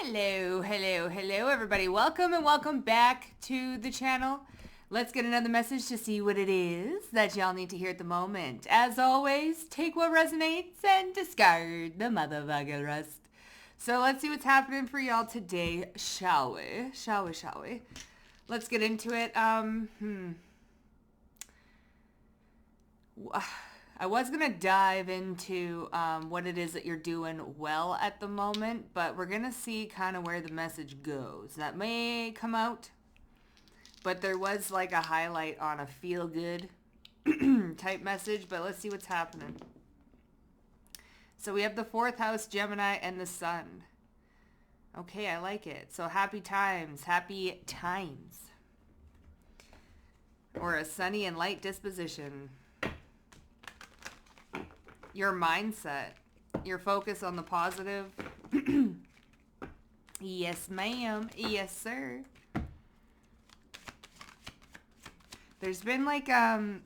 Hello, everybody. Welcome and welcome back to the channel. Let's get another message to see what it is that y'all need to hear at the moment. As always, take what resonates and discard the motherfucking rest. So let's see what's happening for y'all today, shall we? Shall we? Let's get into it. I was going to dive into what it is that you're doing well at the moment, but we're going to see kind of where the message goes. That may come out, but there was like a highlight on a feel-good type message, but let's see what's happening. So we have the 4th house, Gemini, and the Sun. Okay, I like it. So happy times. Or a sunny and light disposition. Your mindset, your focus on the positive. Yes, ma'am. Yes, sir. There's been like a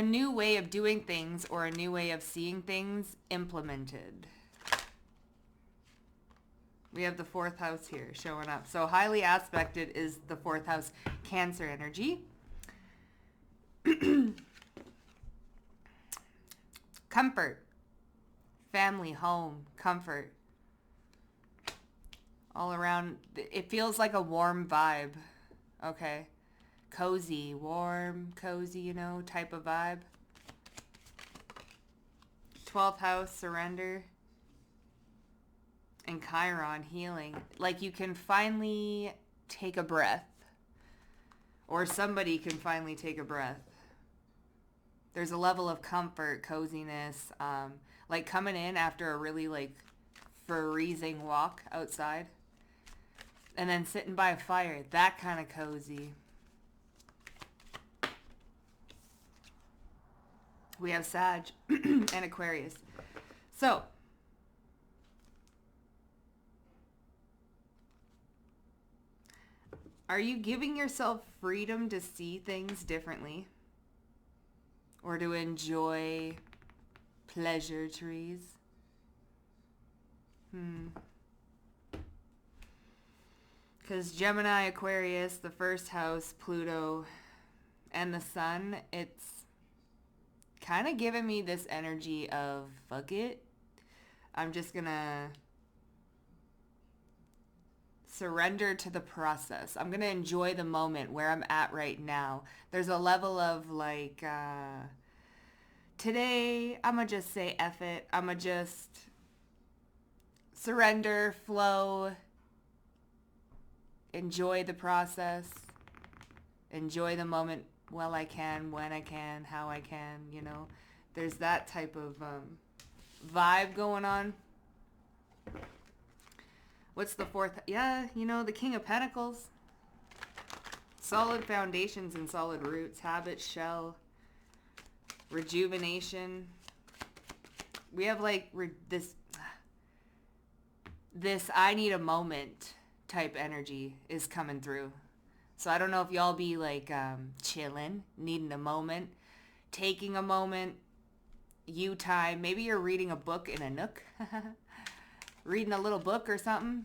new way of doing things or a new way of seeing things implemented. We have the 4th house here showing up. So highly aspected is the 4th house, Cancer energy. Comfort, family, home, comfort, all around. It feels like a warm vibe. Okay, cozy, warm, cozy, type of vibe. 12th house, surrender, and Chiron, healing. Like you can finally take a breath, or somebody can finally take a breath. There's a level of comfort, coziness, like coming in after a really like freezing walk outside and then sitting by a fire, that kind of cozy. We have Sag and Aquarius. So, are you giving yourself freedom to see things differently? Or to enjoy pleasure trees? Because Gemini, Aquarius, the 1st house, Pluto, and the Sun, it's kind of giving me this energy of, fuck it. I'm just going to surrender to the process. I'm going to enjoy the moment where I'm at right now. There's a level of like, today I'm going to just say F it. I'm going to just surrender, flow, enjoy the process, enjoy the moment while I can, when I can, how I can, There's that type of vibe going on. What's the 4th? Yeah, the King of Pentacles. Solid foundations and solid roots. Habit, shell. Rejuvenation. We have like this I need a moment type energy is coming through. So I don't know if y'all be like chilling, needing a moment, taking a moment, you time. Maybe you're reading a book in a nook. Reading a little book or something.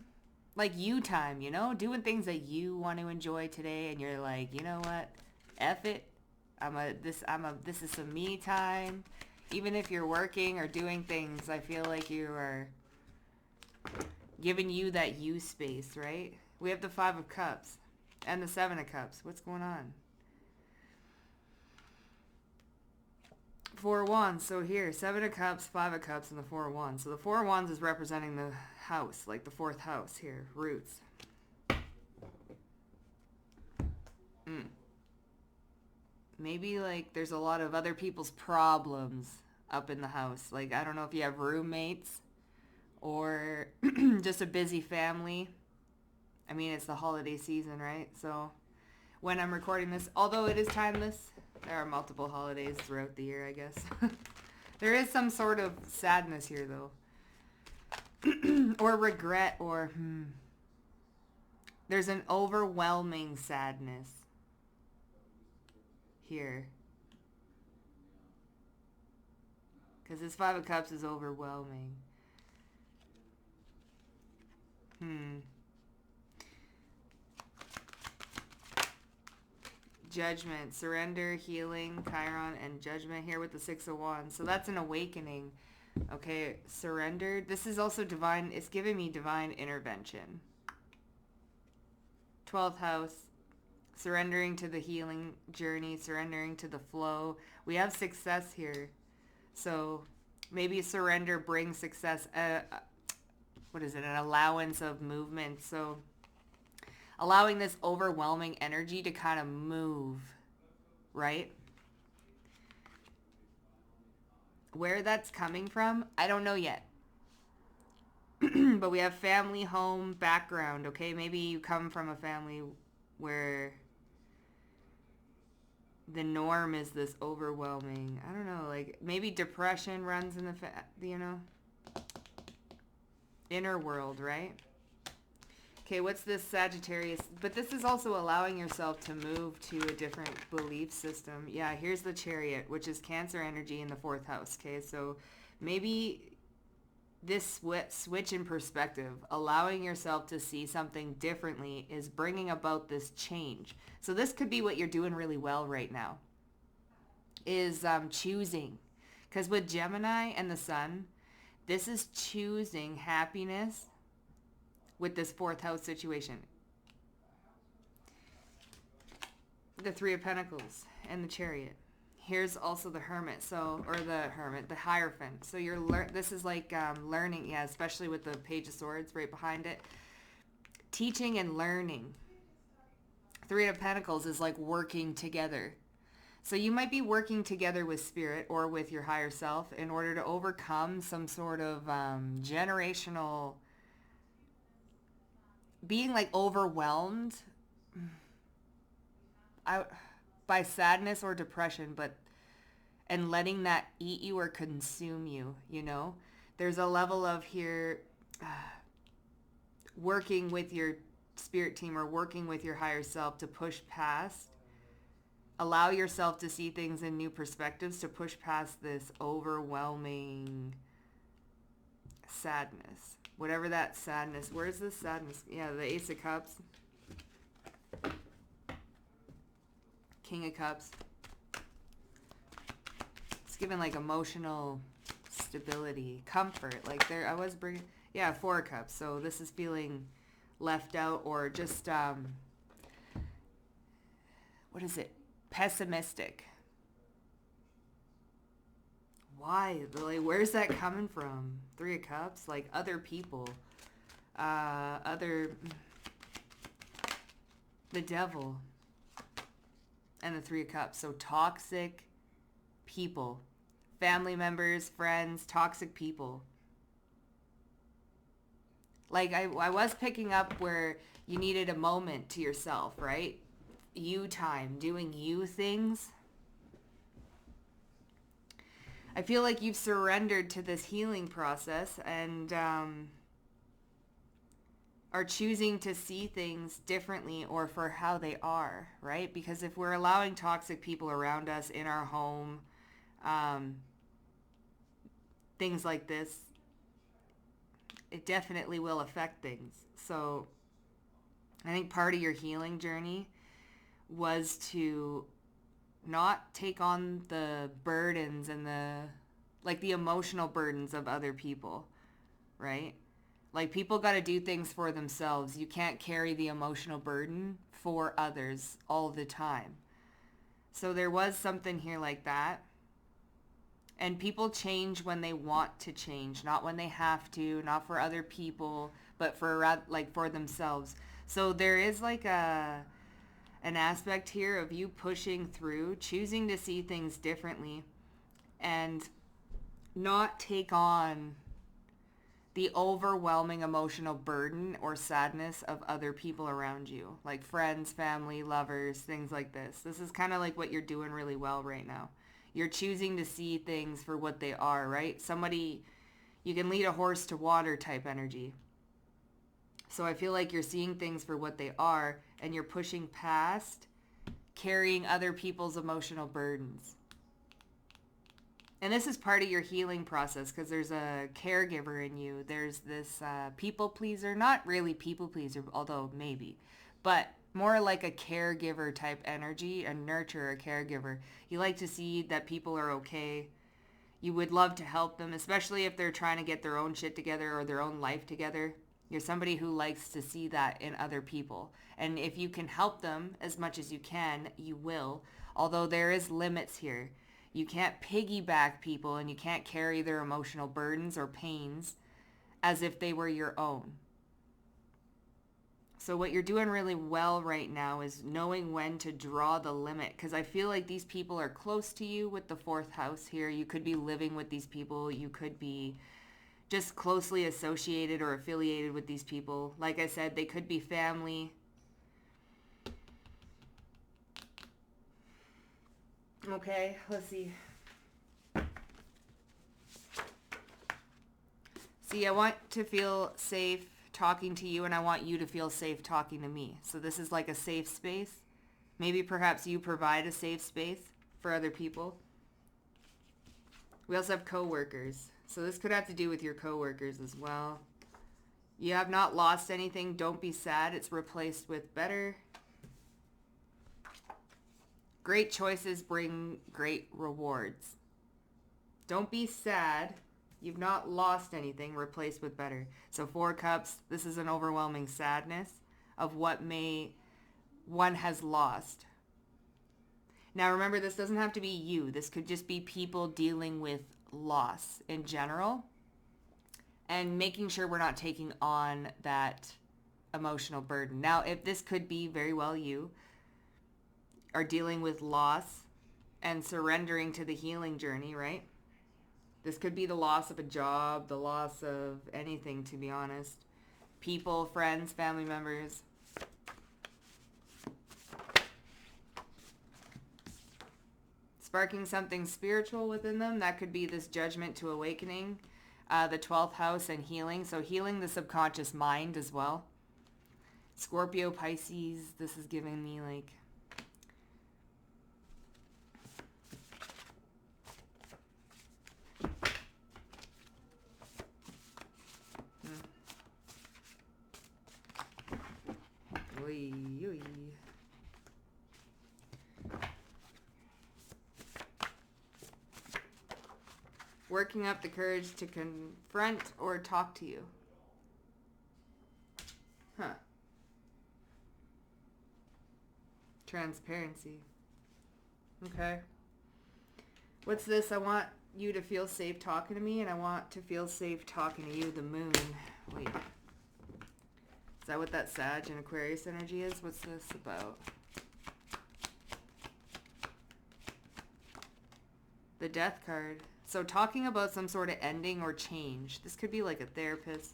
Like you time, doing things that you want to enjoy today, and you're like, you know what? F it. This is some me time. Even if you're working or doing things, I feel like you are giving you that you space, right? We have the 5 of Cups and the 7 of Cups. What's going on? 4 of Wands. So here, 7 of Cups, 5 of Cups, and the 4 of Wands. So the 4 of Wands is representing the house, like the 4th house here, roots. Maybe like there's a lot of other people's problems up in the house. Like, I don't know if you have roommates or just a busy family. I mean, it's the holiday season, right? So when I'm recording this, although it is timeless, there are multiple holidays throughout the year, I guess. There is some sort of sadness here, though. Or regret, or there's an overwhelming sadness here. Because this 5 of Cups is overwhelming. Judgment, surrender, healing, Chiron, and judgment here with the Six of Wands. So that's an awakening. Okay, surrender. This is also divine. It's giving me divine intervention. 12th house, surrendering to the healing journey, surrendering to the flow. We have success here. So maybe surrender brings success. What is it? An allowance of movement. So allowing this overwhelming energy to kind of move, right? Where that's coming from, I don't know yet. But we have family, home, background, okay? Maybe you come from a family where the norm is this overwhelming, I don't know, like maybe depression runs in the, inner world, right? Okay, what's this Sagittarius? But this is also allowing yourself to move to a different belief system. Yeah, here's the Chariot, which is Cancer energy in the 4th house. Okay, so maybe this switch in perspective, allowing yourself to see something differently, is bringing about this change. So this could be what you're doing really well right now, is choosing. Because with Gemini and the Sun, this is choosing happiness with this 4th house situation. The Three of Pentacles and the Chariot. Here's also the Hermit, the Hierophant. So this is like learning, yeah, especially with the Page of Swords right behind it. Teaching and learning. Three of Pentacles is like working together. So you might be working together with spirit or with your higher self in order to overcome some sort of generational, being like overwhelmed by sadness or depression, and letting that eat you or consume you, There's a level of here working with your spirit team or working with your higher self to push past, allow yourself to see things in new perspectives, to push past this overwhelming sadness. Whatever that sadness, where's the sadness? Yeah, the Ace of Cups. King of Cups. It's given like emotional stability, comfort. Like I was bringing, yeah, 4 of Cups. So this is feeling left out or just, what is it? Pessimistic. Why? Like, where's that coming from? 3 of Cups? Like other people. The Devil. And the 3 of Cups. So toxic people. Family members, friends, toxic people. Like I was picking up where you needed a moment to yourself, right? You time, doing you things. I feel like you've surrendered to this healing process and are choosing to see things differently or for how they are, right? Because if we're allowing toxic people around us in our home, things like this, it definitely will affect things. So I think part of your healing journey was to not take on the burdens and the emotional burdens of other people, right? Like people got to do things for themselves. You can't carry the emotional burden for others all the time. So there was something here like that. And people change when they want to change, not when they have to, not for other people, but for themselves. So there is like an aspect here of you pushing through, choosing to see things differently and not take on the overwhelming emotional burden or sadness of other people around you, like friends, family, lovers, things like this. This is kind of like what you're doing really well right now. You're choosing to see things for what they are, right? You can lead a horse to water type energy. So I feel like you're seeing things for what they are and you're pushing past carrying other people's emotional burdens. And this is part of your healing process because there's a caregiver in you. There's this people pleaser, not really people pleaser, although maybe, but more like a caregiver type energy, a nurturer, a caregiver. You like to see that people are okay. You would love to help them, especially if they're trying to get their own shit together or their own life together. You're somebody who likes to see that in other people. And if you can help them as much as you can, you will. Although there is limits here. You can't piggyback people and you can't carry their emotional burdens or pains as if they were your own. So what you're doing really well right now is knowing when to draw the limit, because I feel like these people are close to you with the fourth house here. You could be living with these people. You could be just closely associated or affiliated with these people. Like I said, they could be family. Okay, let's see. See, I want to feel safe talking to you, and I want you to feel safe talking to me. So this is like a safe space. Maybe perhaps you provide a safe space for other people. We also have coworkers. So this could have to do with your coworkers as well. You have not lost anything. Don't be sad. It's replaced with better. Great choices bring great rewards. Don't be sad. You've not lost anything. Replaced with better. So 4 cups. This is an overwhelming sadness of what one has lost. Now remember, this doesn't have to be you. This could just be people dealing with loss in general and making sure we're not taking on that emotional burden. Now, if this could be very well you are dealing with loss and surrendering to the healing journey, right? This could be the loss of a job, the loss of anything, to be honest. People, friends, family members. Sparking something spiritual within them. That could be this judgment to awakening. The 12th house and healing. So healing the subconscious mind as well. Scorpio, Pisces. This is giving me like... Oy, oy. Working up the courage to confront or talk to you. Huh. Transparency. Okay. What's this? I want you to feel safe talking to me, and I want to feel safe talking to you, the moon. Wait. Is that what that Sag and Aquarius energy is? What's this about? The Death card. So talking about some sort of ending or change. This could be like a therapist.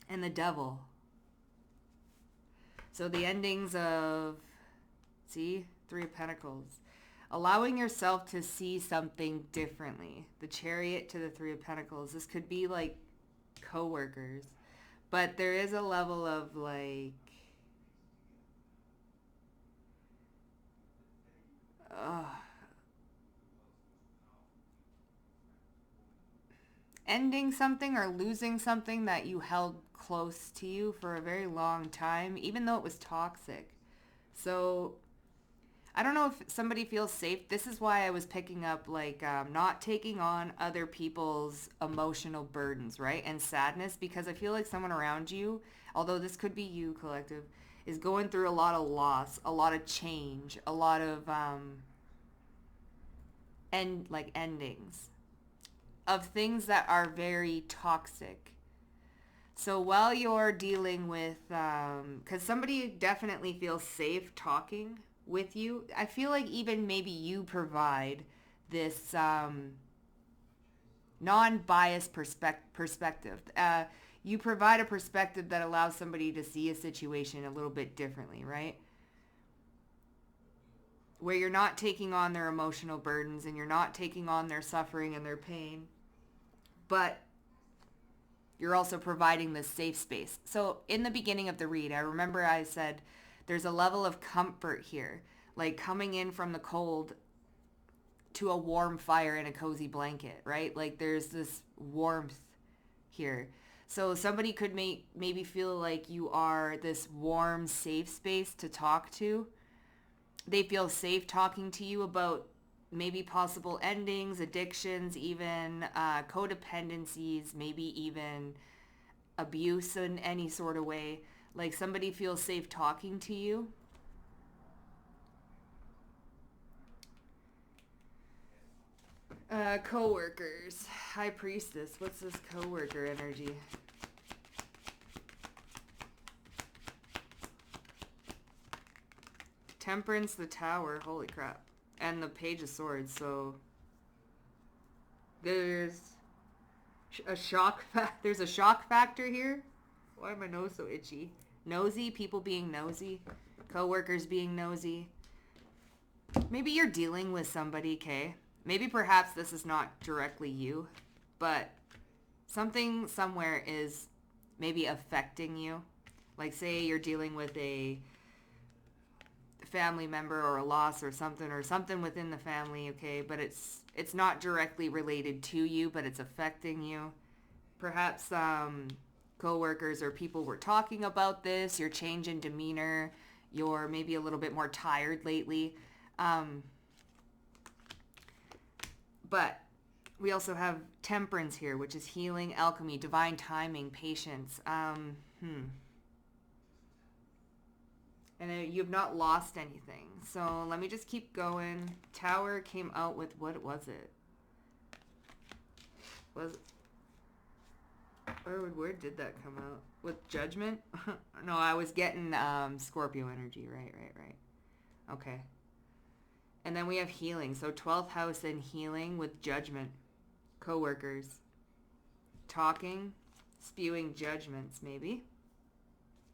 And the Devil. So the endings of, see, 3 of Pentacles. Allowing yourself to see something differently. The Chariot to the 3 of Pentacles. This could be like co-workers. But there is a level of like... ending something or losing something that you held close to you for a very long time, even though it was toxic. So I don't know if somebody feels safe. This is why I was picking up like not taking on other people's emotional burdens, right? And sadness, because I feel like someone around you, although this could be you, collective, is going through a lot of loss, a lot of change, a lot of endings of things that are very toxic. So while you're dealing with, because somebody definitely feels safe talking with you, I feel like even maybe you provide this non-biased perspective. You provide a perspective that allows somebody to see a situation a little bit differently, right? Where you're not taking on their emotional burdens and you're not taking on their suffering and their pain, but you're also providing this safe space. So in the beginning of the read, I remember I said there's a level of comfort here. like coming in from the cold to a warm fire and a cozy blanket, right? Like there's this warmth here. So somebody could maybe feel like you are this warm, safe space to talk to. They feel safe talking to you about maybe possible endings, addictions, even codependencies, maybe even abuse in any sort of way. Like somebody feels safe talking to you. Co-workers. High Priestess. What's this co-worker energy? Temperance, the Tower. Holy crap. And the Page of Swords. So there's there's a shock factor here. Why is my nose so itchy? Nosy. People being nosy. Co-workers being nosy. Maybe you're dealing with somebody, Kay. Maybe perhaps this is not directly you, but something somewhere is maybe affecting you. Like say you're dealing with a family member or a loss or something within the family, okay, but it's not directly related to you, but it's affecting you. Perhaps co-workers or people were talking about this, your change in demeanor, you're maybe a little bit more tired lately. But we also have temperance here, which is healing, alchemy, divine timing, patience. And you've not lost anything. So let me just keep going. Tower came out with, what was it? Where did that come out? With judgment? No, I was getting Scorpio energy. Right. Okay. And then we have healing. So 12th house and healing with judgment. Co-workers. Talking. Spewing judgments, maybe.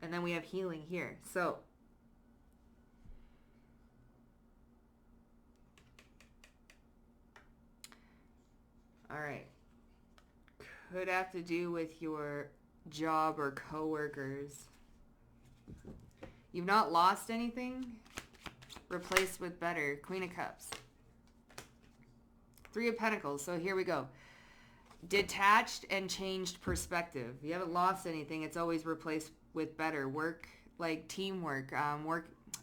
And then we have healing here. So all right. Could have to do with your job or co-workers. You've not lost anything. Replaced with better. Queen of Cups. Three of Pentacles. So here we go. Detached and changed perspective. You haven't lost anything. It's always replaced with better. Work, like teamwork.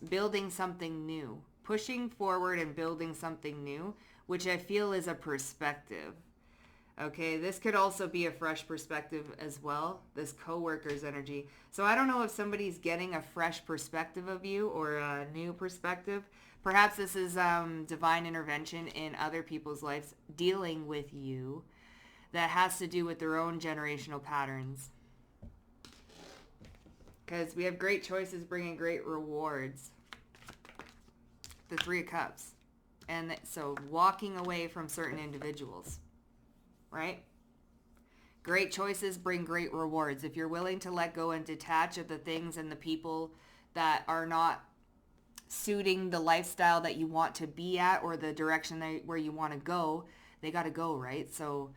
Building something new. Pushing forward and building something new, which I feel is a perspective. Okay, this could also be a fresh perspective as well, this co-worker's energy. So I don't know if somebody's getting a fresh perspective of you or a new perspective. Perhaps this is divine intervention in other people's lives dealing with you that has to do with their own generational patterns. Because we have great choices bringing great rewards. The Three of Cups. And so walking away from certain individuals. Right? Great choices bring great rewards. If you're willing to let go and detach of the things and the people that are not suiting the lifestyle that you want to be at or the direction where you want to go, they got to go, right? So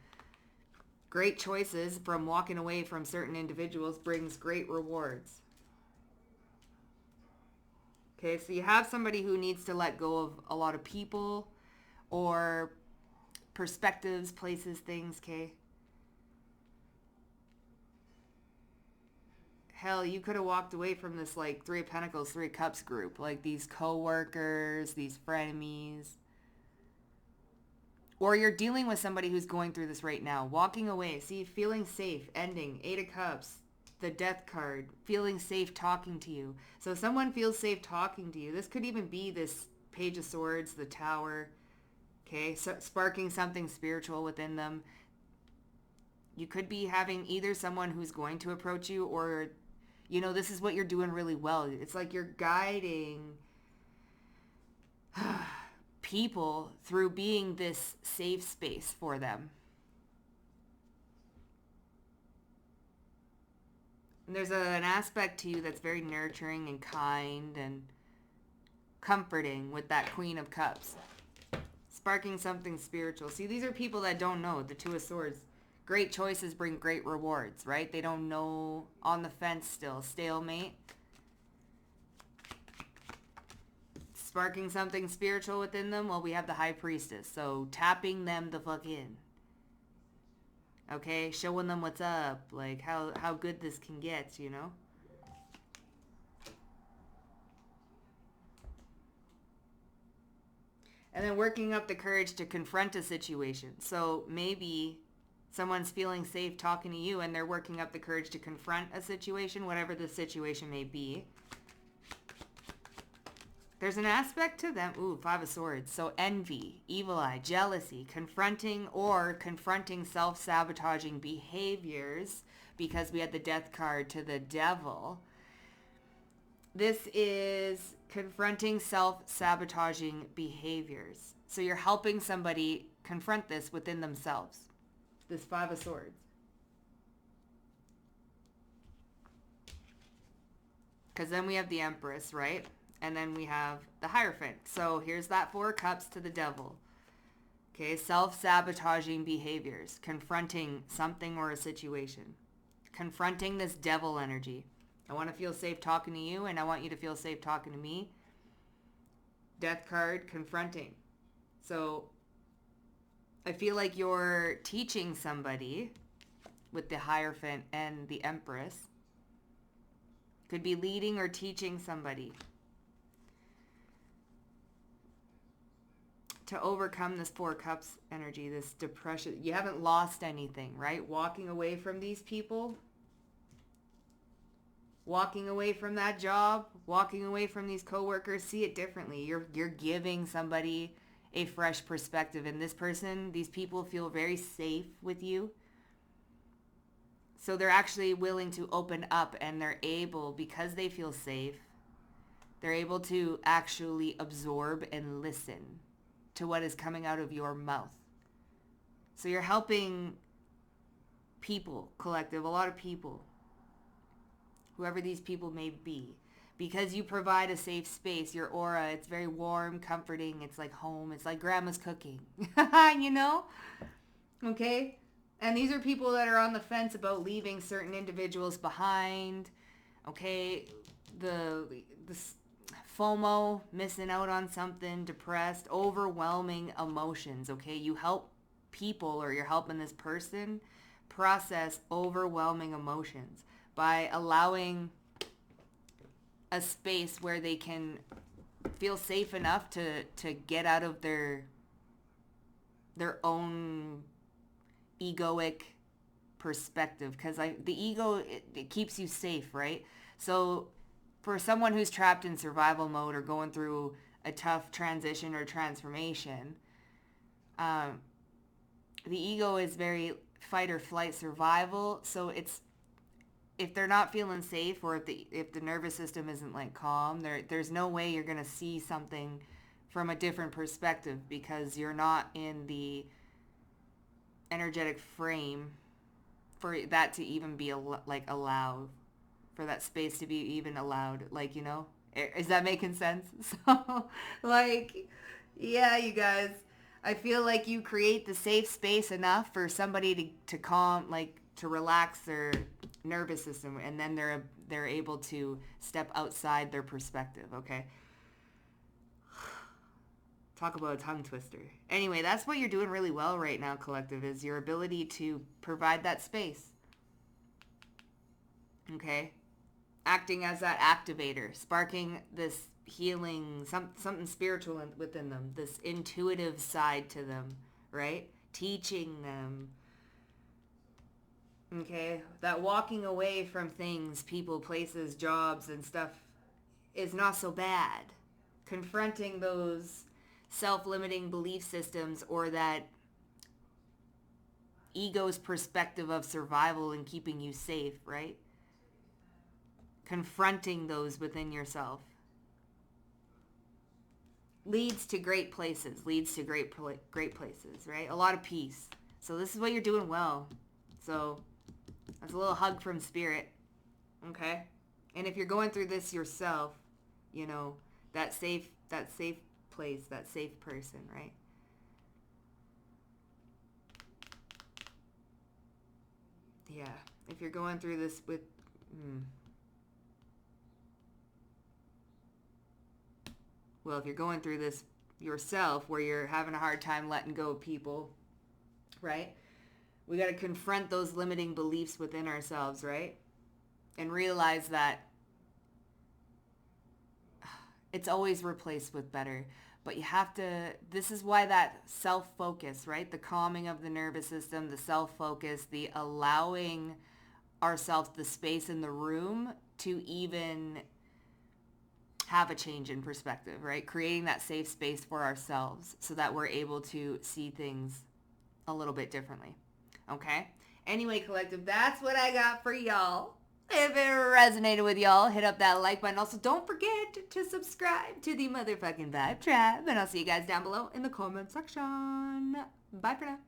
great choices from walking away from certain individuals brings great rewards. Okay, so you have somebody who needs to let go of a lot of people or perspectives, places, things, okay? Hell, you could have walked away from this like Three of Pentacles, Three of Cups group. Like these co-workers, these frenemies. Or you're dealing with somebody who's going through this right now. Walking away. See, feeling safe. Ending. Eight of Cups. The Death card. Feeling safe talking to you. So someone feels safe talking to you. This could even be this Page of Swords, the Tower. Okay, so sparking something spiritual within them. You could be having either someone who's going to approach you or, you know, this is what you're doing really well. It's like you're guiding people through being this safe space for them. And there's an aspect to you that's very nurturing and kind and comforting with that Queen of Cups. Sparking something spiritual. See, these are people that don't know. The Two of Swords. Great choices bring great rewards, right? They don't know. On the fence still. Stalemate. Sparking something spiritual within them? Well, we have the high priestess. So tapping them the fuck in. Okay? Showing them what's up. Like how good this can get, you know? And then working up the courage to confront a situation. So maybe someone's feeling safe talking to you and they're working up the courage to confront a situation, whatever the situation may be. There's an aspect to them. Ooh, Five of Swords. So envy, evil eye, jealousy, confronting self-sabotaging behaviors, because we had the death card to the devil. This is confronting self-sabotaging behaviors. So you're helping somebody confront this within themselves. This Five of Swords. Because then we have the Empress, right? And then we have the Hierophant. So here's that Four of Cups to the devil. Okay, self-sabotaging behaviors. Confronting something or a situation. Confronting this devil energy. I want to feel safe talking to you, and I want you to feel safe talking to me. Death card, confronting. So I feel like you're teaching somebody with the Hierophant and the Empress. Could be leading or teaching somebody to overcome this Four Cups energy, this depression. You haven't lost anything, right? Walking away from these people. Walking away from that job, walking away from these coworkers, see it differently. You're giving somebody a fresh perspective, and these people feel very safe with you. So they're actually willing to open up, and they're able, because they feel safe, they're able to actually absorb and listen to what is coming out of your mouth. So you're helping people, collective, a lot of people. Whoever these people may be, because you provide a safe space. Your aura, it's very warm, comforting. It's like home. It's like grandma's cooking, you know? Okay? And these are people that are on the fence about leaving certain individuals behind. Okay? The FOMO, missing out on something, depressed, overwhelming emotions. Okay? You help people, or you're helping this person process overwhelming emotions by allowing a space where they can feel safe enough to get out of their own egoic perspective. Because the ego, it keeps you safe, right? So for someone who's trapped in survival mode or going through a tough transition or transformation, the ego is very fight or flight survival. So if they're not feeling safe, or if the nervous system isn't like calm, there's no way you're going to see something from a different perspective, because you're not in the energetic frame for that to even be allowed, for that space to be even allowed. Like, you know, is that making sense? So like, yeah, you guys, I feel like you create the safe space enough for somebody to calm, like to relax their nervous system, and then they're able to step outside their perspective. Okay, talk about a tongue twister. Anyway, that's what you're doing really well right now, collective, is your ability to provide that space. Okay, acting as that activator, sparking this healing, something spiritual within them, this intuitive side to them, right? Teaching them. Okay, that walking away from things, people, places, jobs, and stuff is not so bad. Confronting those self-limiting belief systems, or that ego's perspective of survival and keeping you safe, right? Confronting those within yourself leads to great places, great places, right? A lot of peace. So this is what you're doing well. So that's a little hug from spirit. Okay? And if you're going through this yourself, you know, that safe place, that safe person, right? Yeah. If you're going through this Well, if you're going through this yourself, where you're having a hard time letting go of people, right? We got to confront those limiting beliefs within ourselves, right? And realize that it's always replaced with better. But you have to, this is why that self-focus, right? The calming of the nervous system, the self-focus, the allowing ourselves the space in the room to even have a change in perspective, right? Creating that safe space for ourselves so that we're able to see things a little bit differently. Okay? Anyway, collective, that's what I got for y'all. If it resonated with y'all, hit up that like button. Also, don't forget to subscribe to the motherfucking Vibe Trap. And I'll see you guys down below in the comment section. Bye for now.